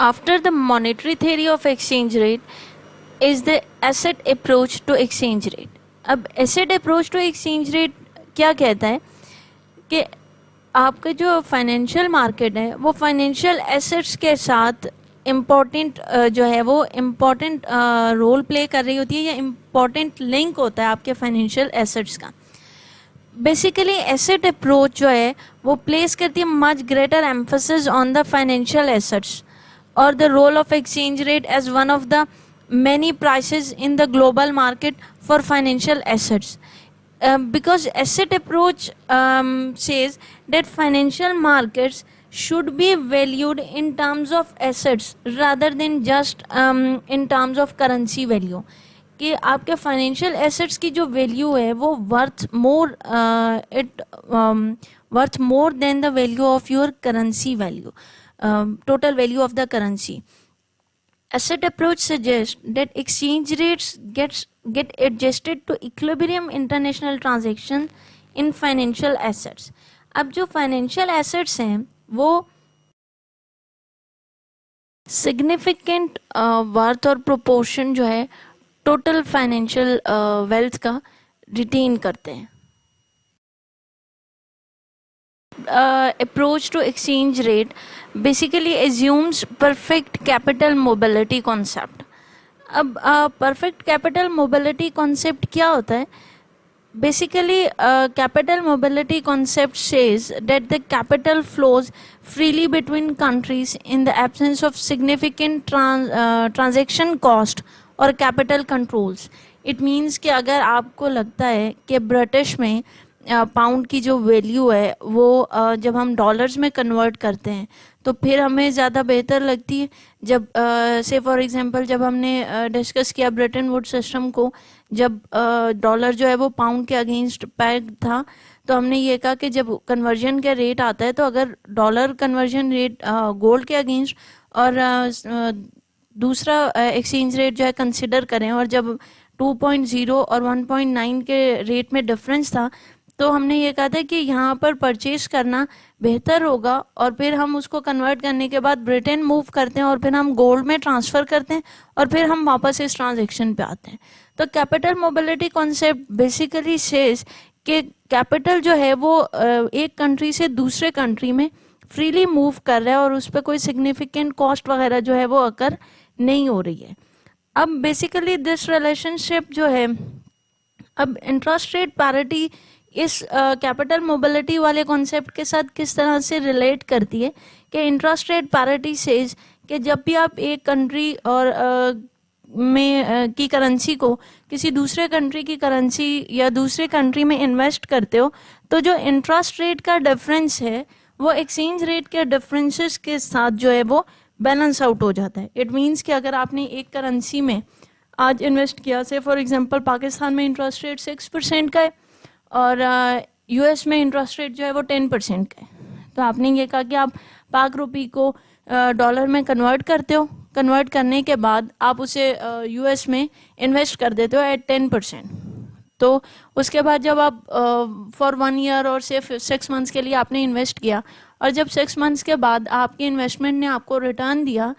After the monetary theory of exchange rate is the asset approach to exchange rate. अब asset approach to exchange rate क्या कहता है कि आपका जो फाइनेंशियल मार्केट है वो फाइनेंशियल एसेट्स के साथ इम्पॉर्टेंट जो है वो इम्पॉर्टेंट रोल प्ले कर रही होती है या इम्पॉर्टेंट लिंक होता है आपके फाइनेंशियल एसेट्स का. बेसिकली एसेट अप्रोच जो है वो प्लेस करती है much greater emphasis on the financial assets और the role of exchange rate as one of the many prices in the global market for financial assets. Because asset approach says that financial markets should be valued in terms of assets rather than just in terms of currency value. कि आपके financial assets की जो value है वो worth more than the value of your currency value, total value of the currency. Asset approach suggests that exchange rates get adjusted to equilibrium international transaction in financial assets. अब जो financial assets हैं वो significant worth और proportion जो है total financial wealth का retain करते हैं. Approach to exchange rate basically assumes perfect capital mobility concept. अब perfect capital mobility concept क्या होता है? Basically capital mobility concept says that the capital flows freely between countries in the absence of significant transaction cost or capital controls. It means कि अगर आपको लगता है कि ब्रिटिश में पाउंड की जो वैल्यू है वो जब हम डॉलर्स में कन्वर्ट करते हैं तो फिर हमें ज़्यादा बेहतर लगती है. जब से फॉर एग्जांपल जब हमने डिस्कस किया ब्रेटन वुड सिस्टम को, जब डॉलर जो है वो पाउंड के अगेंस्ट पैग था तो हमने ये कहा कि जब कन्वर्जन का रेट आता है तो अगर डॉलर कन्वर्जन रेट गोल्ड के अगेंस्ट और दूसरा एक्सचेंज रेट जो है कंसिडर करें और जब 2.0 और 1.9 के रेट में डिफरेंस था तो हमने ये कहा था कि यहाँ पर परचेज करना बेहतर होगा और फिर हम उसको कन्वर्ट करने के बाद ब्रिटेन मूव करते हैं और फिर हम गोल्ड में ट्रांसफ़र करते हैं और फिर हम वापस इस ट्रांजैक्शन पे आते हैं. तो capital mobility concept basically says कि कैपिटल जो है वो एक कंट्री से दूसरे कंट्री में फ्रीली मूव कर रहा है और उस पर कोई सिग्निफिकेंट कॉस्ट वगैरह जो है वो अकर नहीं हो रही है. अब बेसिकली दिस रिलेशनशिप जो है अब इंटरेस्ट रेट पैरिटी इस कैपिटल मोबिलिटी वाले कॉन्सेप्ट के साथ किस तरह से रिलेट करती है कि इंटरेस्ट रेट पैरिटी सेज कि जब भी आप एक कंट्री और में की करेंसी को किसी दूसरे कंट्री की करेंसी या दूसरे कंट्री में इन्वेस्ट करते हो तो जो इंटरेस्ट रेट का डिफरेंस है वो एक्सचेंज रेट के डिफरेंसेस के साथ जो है वो बैलेंस आउट हो जाता है. इट मीन्स कि अगर आपने एक करेंसी में आज इन्वेस्ट किया, से फॉर एग्जांपल पाकिस्तान में इंटरेस्ट रेट 6% का है और यूएस में इंटरेस्ट रेट जो है वो 10% का है, तो आपने ये कहा कि आप पाक रुपी को डॉलर में कन्वर्ट करते हो, कन्वर्ट करने के बाद आप उसे यूएस में इन्वेस्ट कर देते हो एट 10%. तो उसके बाद जब आप फॉर 1 ईयर और से 6 मंथ्स के लिए आपने इन्वेस्ट किया और जब 6 मंथ्स के बाद आपके इन्वेस्टमेंट ने आपको रिटर्न दिया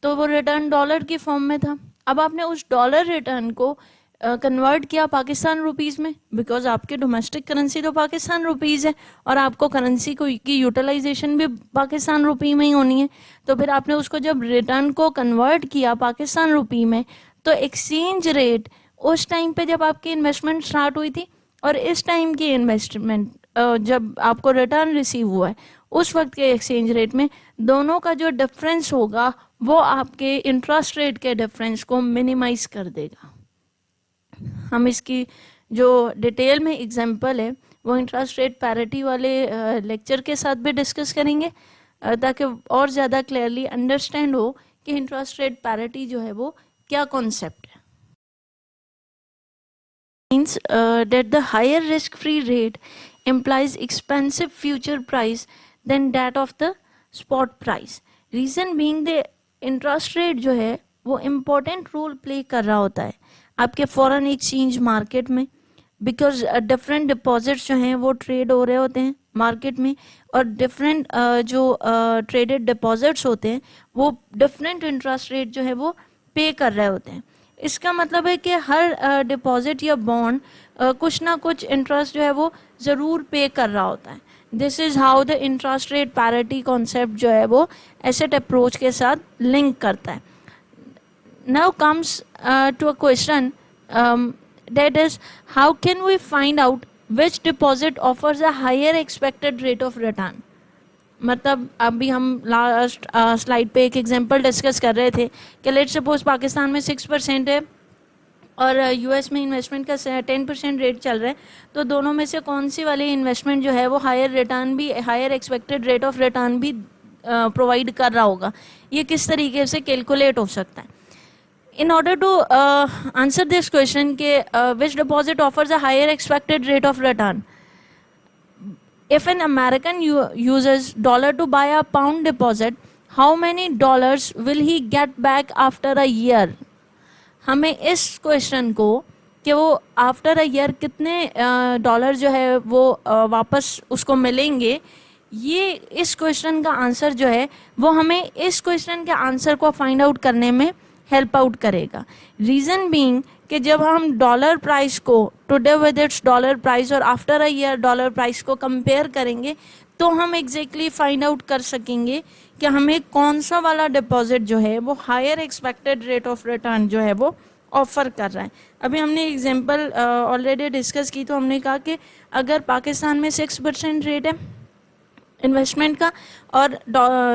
तो वो रिटर्न डॉलर की फॉर्म में था. अब आपने उस डॉलर रिटर्न को कन्वर्ट किया पाकिस्तान रुपीज़ में, बिकॉज आपकी डोमेस्टिक करेंसी तो पाकिस्तान रुपीज़ है और आपको करेंसी को की यूटिलाइजेशन भी पाकिस्तान रुपी में ही होनी है. तो फिर आपने उसको जब रिटर्न को कन्वर्ट किया पाकिस्तान रुपी में तो एक्सचेंज रेट उस टाइम पे जब आपकी इन्वेस्टमेंट स्टार्ट हुई थी और इस टाइम की इन्वेस्टमेंट जब आपको रिटर्न रिसीव हुआ है उस वक्त के एक्सचेंज रेट में दोनों का जो डिफरेंस होगा वो आपके इंटरेस्ट रेट के डिफरेंस को मिनिमाइज कर देगा. हम इसकी जो डिटेल में एग्जांपल है वो इंटरेस्ट रेट पैरिटी वाले लेक्चर के साथ भी डिस्कस करेंगे ताकि और ज़्यादा क्लियरली अंडरस्टैंड हो कि इंटरेस्ट रेट पैरिटी जो है वो क्या कॉन्सेप्ट है. Means that the higher risk free rate implies expensive future price than that of the spot price. Reason being the interest rate जो है वो important role play कर रहा होता है आपके फॉरेन एक्सचेंज मार्केट में, बिकॉज डिफरेंट डिपॉजिट्स जो हैं वो ट्रेड हो रहे होते हैं मार्केट में और डिफरेंट जो ट्रेडेड डिपॉजिट्स होते हैं वो डिफरेंट इंटरेस्ट रेट जो है वो पे कर रहे होते हैं। इसका मतलब है कि हर डिपॉजिट या बॉन्ड कुछ ना कुछ इंटरेस्ट जो है वो ज़रूर पे कर रहा होता है। This is how the interest rate parity concept जो है वो एसेट अप्रोच के साथ लिंक करता है। Now comes to a question that is, how can we find out which deposit offers a higher expected rate of return? मतलब अभी हम लास्ट स्लाइड पे एक एग्जांपल डिस्कस कर रहे थे कि लेट्स सपोज पाकिस्तान में 6% है और यूएस में इन्वेस्टमेंट का 10% रेट चल रहा है, तो दोनों में से कौन सी वाली इन्वेस्टमेंट जो है वो हायर रिटर्न भी, higher expected rate of return भी प्रोवाइड कर रहा होगा, ये किस तरीके से कैलकुलेट हो सकता है? In order to answer this question, which deposit offers a higher expected rate of return? If an American uses dollar to buy a pound deposit, how many dollars will he get back after a year? हमें इस question को कि वो after a year कितने dollar जो है वो वापस उसको मिलेंगे, ये इस क्वेश्चन का आंसर जो है वो हमें इस क्वेश्चन के आंसर को फाइंड आउट करने में हेल्प आउट करेगा। रीज़न बीइंग कि जब हम डॉलर प्राइस को today with its dollar price और after a year dollar price को कंपेयर करेंगे तो हम एग्जैक्टली फाइंड आउट कर सकेंगे कि हमें कौन सा वाला डिपॉजिट जो है वो higher expected rate of return जो है वो ऑफर कर रहा है। अभी हमने एग्जांपल ऑलरेडी डिस्कस की, तो हमने कहा कि अगर पाकिस्तान में 6% रेट है इन्वेस्टमेंट का और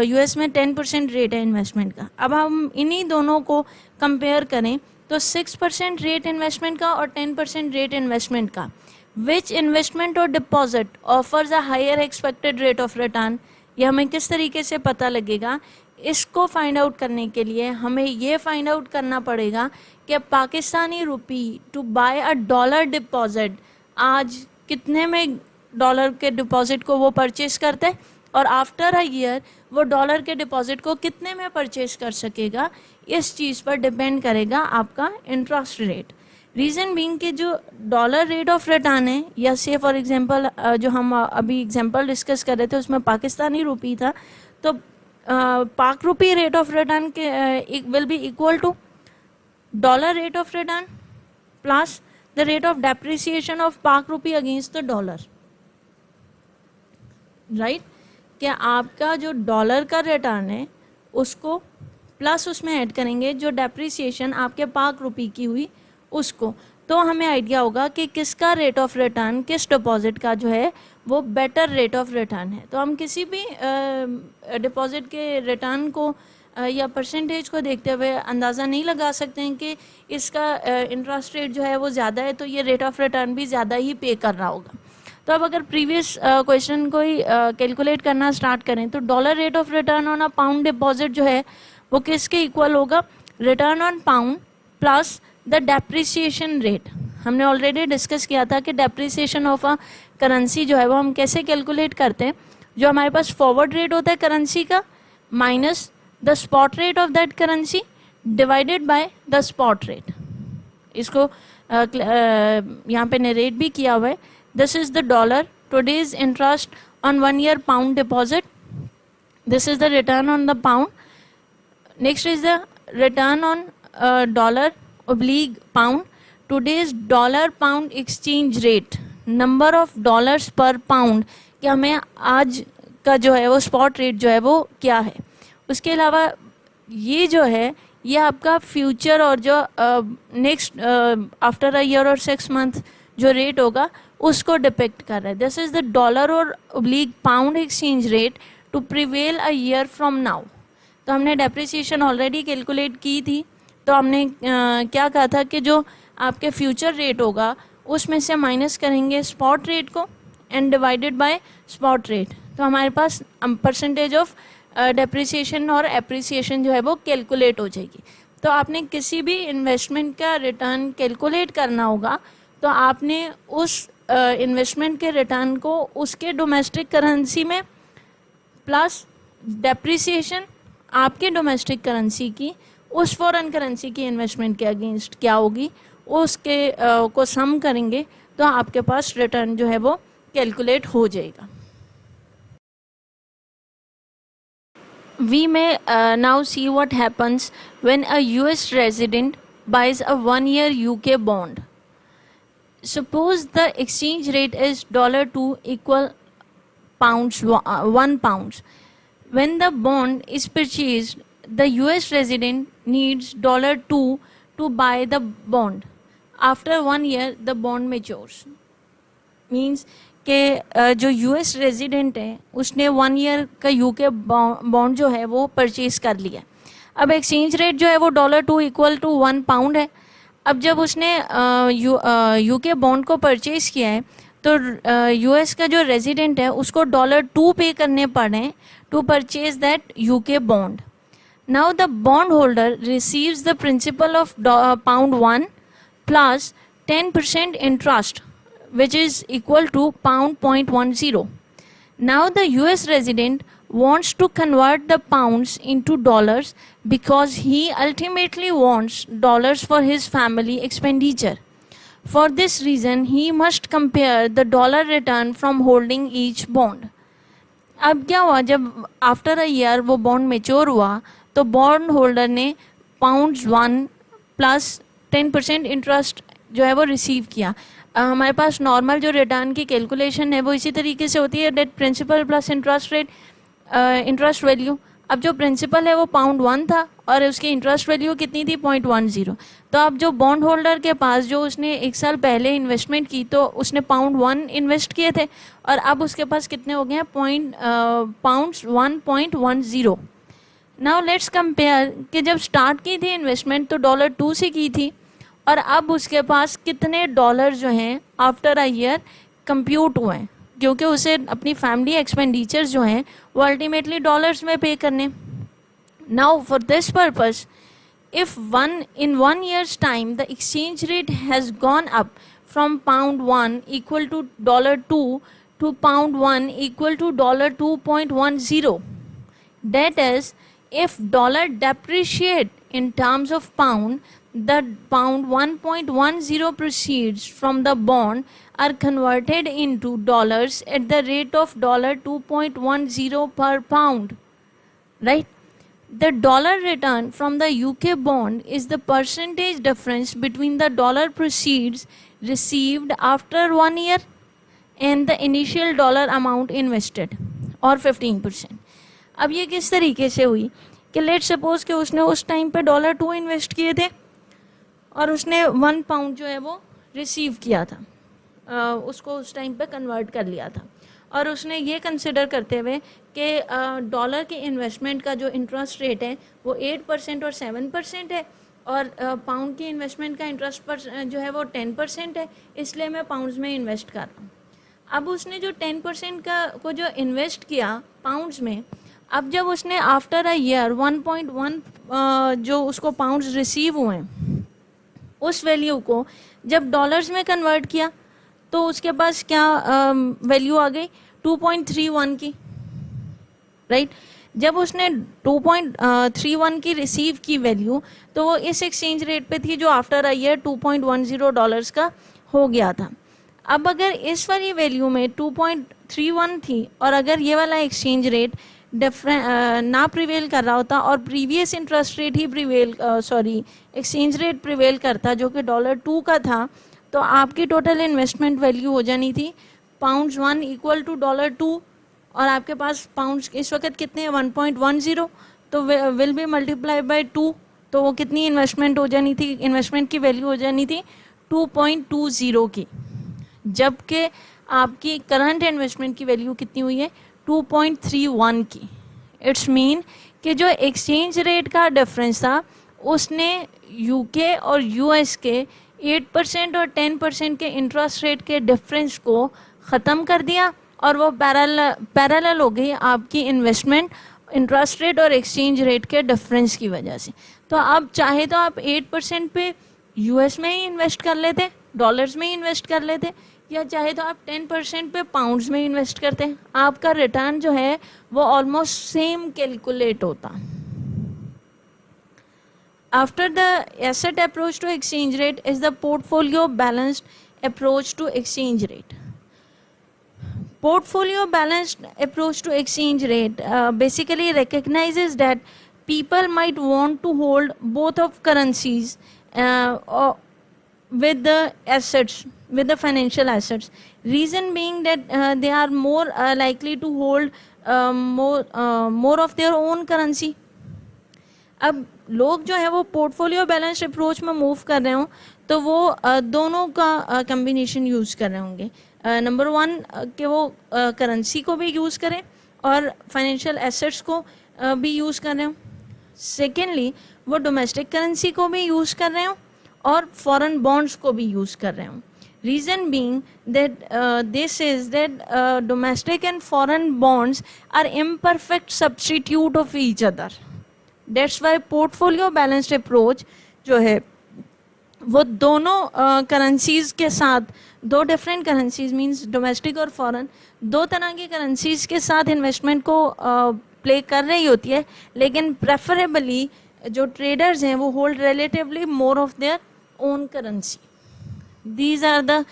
यूएस में 10% रेट है इन्वेस्टमेंट का, अब हम इन्हीं दोनों को कंपेयर करें तो 6% रेट इन्वेस्टमेंट का और 10% रेट इन्वेस्टमेंट का, विच इन्वेस्टमेंट और deposit offers a higher expected rate of return, ये हमें किस तरीके से पता लगेगा? इसको फाइंड आउट करने के लिए हमें ये फाइंड आउट करना पड़ेगा कि Pakistani rupee to buy a dollar deposit आज कितने में डॉलर के डिपॉजिट को वो परचेस करता है और आफ्टर अ ईयर वो डॉलर के डिपॉजिट को कितने में परचेस कर सकेगा। इस चीज़ पर डिपेंड करेगा आपका इंटरेस्ट रेट। रीज़न बीइंग कि जो डॉलर रेट ऑफ रिटर्न है, या से फॉर एग्जांपल जो हम अभी एग्जांपल डिस्कस कर रहे थे उसमें पाकिस्तानी रुपी था, तो Pak rupee rate of return के will be equal to dollar rate of return plus the rate of depreciation of Pak rupee against the dollar, right? क्या आपका जो डॉलर का रिटर्न है उसको प्लस उसमें ऐड करेंगे जो डेप्रिसिएशन आपके पाक रुपी की हुई उसको, तो हमें आइडिया होगा कि किसका रेट ऑफ रिटर्न, किस डिपॉजिट का जो है वो बेटर रेट ऑफ रिटर्न है। तो हम किसी भी डिपॉजिट के रिटर्न को या परसेंटेज को देखते हुए अंदाज़ा नहीं लगा सकते हैं कि इसका इंटरेस्ट रेट जो है वो ज़्यादा है तो ये रेट ऑफ रिटर्न भी ज़्यादा ही पे कर रहा होगा। तो अब अगर प्रीवियस क्वेश्चन को ही कैलकुलेट करना स्टार्ट करें तो dollar rate of return on a pound deposit जो है वो किसके इक्वल होगा? Return on pound plus the depreciation rate. हमने ऑलरेडी डिस्कस किया था कि डेप्रिसिएशन ऑफ अ करेंसी जो है वो हम कैसे कैलकुलेट करते हैं, जो हमारे पास फॉरवर्ड रेट होता है करेंसी का minus the spot rate of that currency divided by the spot rate. इसको यहाँ पे नरेट भी किया हुआ है। This is the dollar, today's interest on 1 year pound deposit. This is the return on the pound. Next is the return on dollar oblique pound. Today's dollar pound exchange rate, number of dollars per pound, कि हमें आज का जो है वो spot rate जो है वो क्या है। उसके अलावा ये जो है ये आपका फ्यूचर और जो नेक्स्ट आफ्टर अ ईयर और 6 मंथ जो रेट होगा उसको डिपेक्ट कर रहा है। दिस इज द डॉलर और oblique pound exchange rate to prevail a year from now. तो हमने डेप्रिसिएशन ऑलरेडी कैलकुलेट की थी, तो हमने क्या कहा था कि जो आपके फ्यूचर रेट होगा उसमें से माइनस करेंगे स्पॉट रेट को and divided by spot rate, तो हमारे पास परसेंटेज ऑफ डेप्रिसिएशन और एप्रिसिएशन जो है वो कैलकुलेट हो जाएगी। तो आपने किसी भी इन्वेस्टमेंट का रिटर्न कैलकुलेट करना होगा तो आपने उस इन्वेस्टमेंट के रिटर्न को उसके डोमेस्टिक करेंसी में प्लस डेप्रिसिएशन आपके डोमेस्टिक करेंसी की उस फॉरेन करेंसी की इन्वेस्टमेंट के अगेंस्ट क्या होगी उसके को सम करेंगे तो आपके पास रिटर्न जो है वो कैलकुलेट हो जाएगा। we may now see what happens when a US resident buys a 1 year UK bond. Suppose the exchange rate is $2 equal pounds 1 pounds. When the bond is purchased, the US resident needs $2 to buy the bond. After 1 year, the bond matures. Means के जो US resident है उसने 1 year का UK bond जो है वो purchase कर लिया. अब एक्सचेंज रेट जो है वो $2 इक्वल टू 1 पाउंड है. अब जब उसने यूके बॉन्ड को परचेज किया है तो यूएस का जो रेजिडेंट है उसको $2 पे करने पड़े to purchase that UK bond. Now the bond holder receives the principal of £1 plus 10% interest which is equal to £0.10. Now the US resident wants to convert the pounds into dollars because he ultimately wants dollars for his family expenditure. For this reason, he must compare the dollar return from holding each bond. अब क्या हुआ, जब after a year वो bond mature हुआ तो bond holder ने £1 plus 10% interest जो है वो रिसीव किया. हमारे पास नॉर्मल जो रिटर्न की कैलकुलेशन है वो इसी तरीके से होती है, debt principal plus interest rate interest value. अब जो प्रिंसिपल है वो £1 था और उसकी इंटरेस्ट वैल्यू कितनी थी 0.10. तो अब जो बॉन्ड होल्डर के पास जो उसने 1 साल पहले इन्वेस्टमेंट की तो उसने £1 इन्वेस्ट किए थे और अब उसके पास कितने हो गए हैं £1.10. नाउ लेट्स कंपेयर कि जब स्टार्ट की थी इन्वेस्टमेंट तो $2 से की थी और अब उसके पास कितने डॉलर जो हैं आफ्टर अ ईयर कंप्यूट हुए हैं, क्योंकि उसे अपनी फैमिली एक्सपेंडिचर्स जो हैं वो अल्टीमेटली डॉलर्स में पे करने. Now for this purpose if in 1 year's time the exchange rate has gone up from £1 equal to $2 to £1 equal to $2.10. That is, if dollar depreciate in terms of pound, the £1.10 proceeds from the bond are converted into dollars at the rate of $2.10 per pound. Right? The dollar return from the UK bond is the percentage difference between the dollar proceeds received after 1 year and the initial dollar amount invested, or 15%. अब ये किस तरीके से हुई कि let suppose कि उसने उस टाइम पे $2 इन्वेस्ट किए थे और उसने 1 पाउंड जो है वो रिसीव किया था, उसको उस टाइम पे कन्वर्ट कर लिया था और उसने ये कंसिडर करते हुए कि डॉलर की इन्वेस्टमेंट का जो इंटरेस्ट रेट है वो 8% और 7% है और पाउंड की इन्वेस्टमेंट का इंटरेस्ट पर जो है वो 10% है, इसलिए मैं पाउंड्स में इन्वेस्ट कर रहा हूँ. अब उसने जो 10% का को जो इन्वेस्ट किया पाउंड्स में, अब जब उसने आफ्टर अ ईयर 1.1 जो उसको पाउंड्स रिसीव हुए उस वैल्यू को जब डॉलर्स में कन्वर्ट किया तो उसके पास क्या वैल्यू आ गई 2.31 की. राइट जब उसने 2.31 की रिसीव की वैल्यू तो वो इस एक्सचेंज रेट पे थी जो आफ्टर अ ईयर $2.10 का हो गया था. अब अगर इस वाली वैल्यू में 2.31 थी और अगर ये वाला एक्सचेंज रेट ना प्रिवेल कर रहा होता और प्रीवियस इंटरेस्ट रेट ही एक्सचेंज रेट प्रिवेल करता जो कि $2 का था, तो आपकी टोटल इन्वेस्टमेंट वैल्यू हो जानी थी £1 इक्वल टू $2 और आपके पास पाउंड्स इस वक्त कितने हैं 1.10, तो विल बी मल्टीप्लाई बाय 2, तो वो कितनी इन्वेस्टमेंट हो जानी थी, इन्वेस्टमेंट की वैल्यू हो जानी थी 2.20 की, जबकि आपकी करंट इन्वेस्टमेंट की वैल्यू कितनी हुई है 2.31 की. इट्स मीन कि जो एक्सचेंज रेट का डिफरेंस था उसने यूके और यूएस के 8% और 10% के इंटरेस्ट रेट के डिफरेंस को ख़त्म कर दिया और वो पैरेलल हो गई आपकी इन्वेस्टमेंट इंटरेस्ट रेट और एक्सचेंज रेट के डिफरेंस की वजह से. तो आप चाहे तो आप 8% पे यूएस में ही इन्वेस्ट कर लेते, डॉलर्स में ही इन्वेस्ट कर लेते, या चाहे तो आप 10% पे पाउंड्स में इन्वेस्ट करते हैं, आपका रिटर्न जो है वो ऑलमोस्ट सेम कैलकुलेट होता. After the asset approach to exchange rate is the portfolio balanced approach to exchange rate. Portfolio balanced approach to exchange rate basically recognizes that people might want to hold both of currencies with the assets, with the financial assets. Reason being that they are more likely to hold more of their own currency. अब लोग जो है वो portfolio balance approach में move कर रहे हों तो वो दोनों का कम्बिनेशन यूज़ कर रहे होंगे. नंबर वन कि वो करेंसी को भी यूज़ करें और फाइनेंशियल एसेट्स को भी यूज़ कर रहे हों. सेकेंडली वो डोमेस्टिक करेंसी को भी यूज़ कर रहे हों और फॉरेन बॉन्ड्स को भी यूज़ कर रहे हों. Reason being that this is that domestic and foreign bonds are imperfect substitute of each other. That's why portfolio balanced approach जो है वो दोनों करेंसीज के साथ, दो डिफरेंट करेंसीज मींस डोमेस्टिक और फॉरेन, दो तरह की करेंसीज के साथ इन्वेस्टमेंट को प्ले कर रही होती है, लेकिन प्रेफरेबली जो ट्रेडर्स हैं वो hold relatively more of their own currency. These are the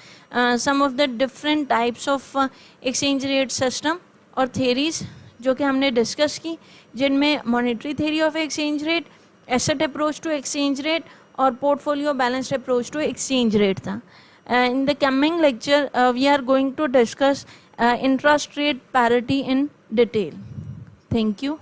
some of the different types of exchange rate system और theories जो कि हमने डिस्कस की, जिनमें monetary theory of exchange rate, asset approach to exchange rate और portfolio balanced approach to exchange rate था. In the coming lecture we are going to discuss interest rate parity in detail. Thank you.